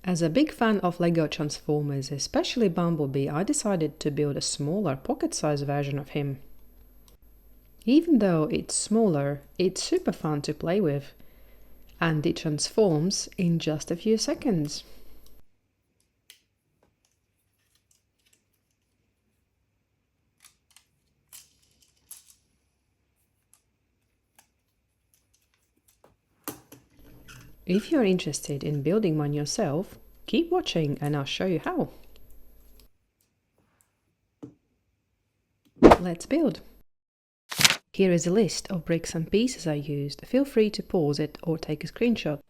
As a big fan of Lego Transformers, especially Bumblebee, I decided to build a smaller pocket-sized version of him. Even though it's smaller, it's super fun to play with, and it transforms in just a few seconds. If you're interested in building one yourself, keep watching and I'll show you how. Let's build. Here is a list of bricks and pieces I used. Feel free to pause it or take a screenshot.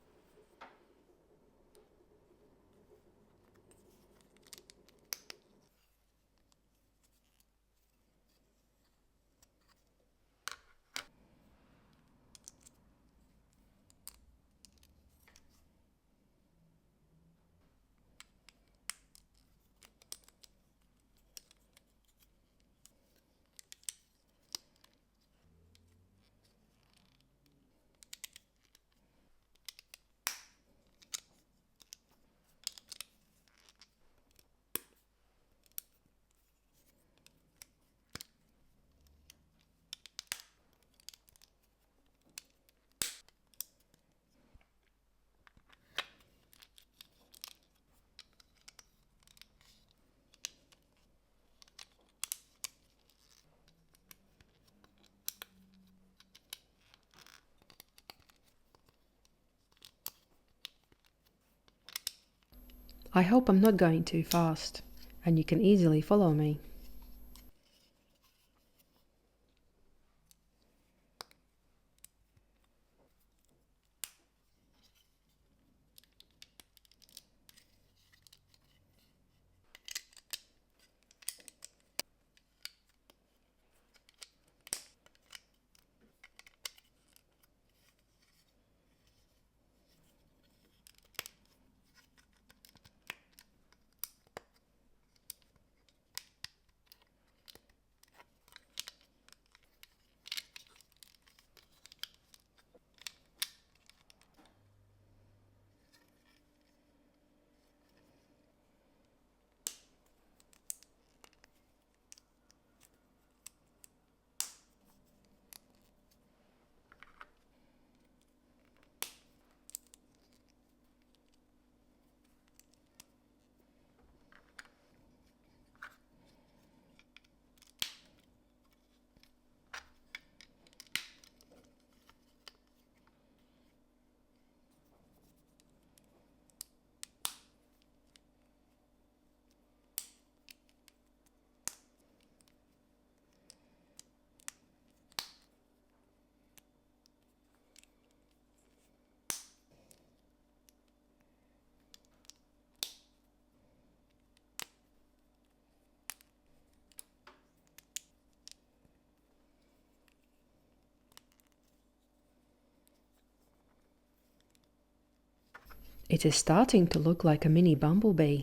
I hope I'm not going too fast, and you can easily follow me. It is starting to look like a mini Bumblebee.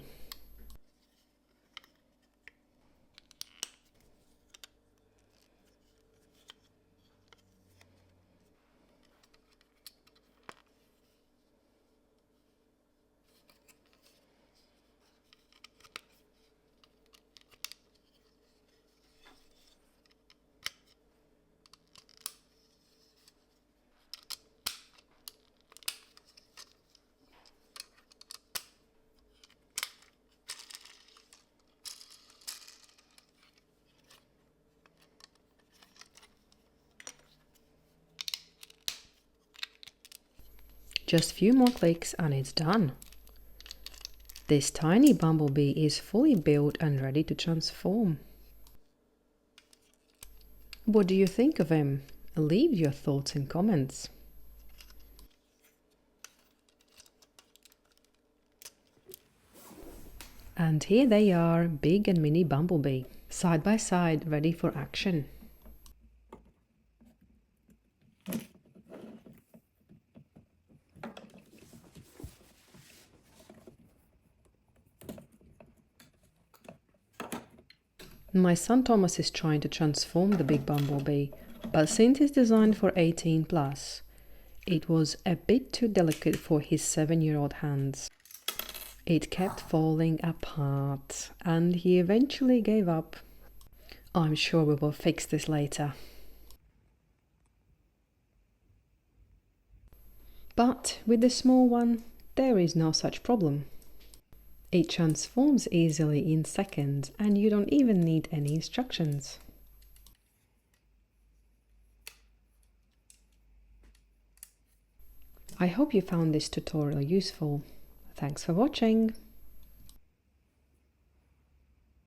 Just a few more clicks and it's done. This tiny Bumblebee is fully built and ready to transform. What do you think of him? Leave your thoughts in comments. And here they are, big and mini Bumblebee, side by side, ready for action. My son Thomas is trying to transform the big Bumblebee, but since it's designed for 18+, it was a bit too delicate for his 7-year-old hands. It kept falling apart, and he eventually gave up. I'm sure we will fix this later. But with the small one, there is no such problem. It transforms easily in seconds, and you don't even need any instructions. I hope you found this tutorial useful. Thanks for watching!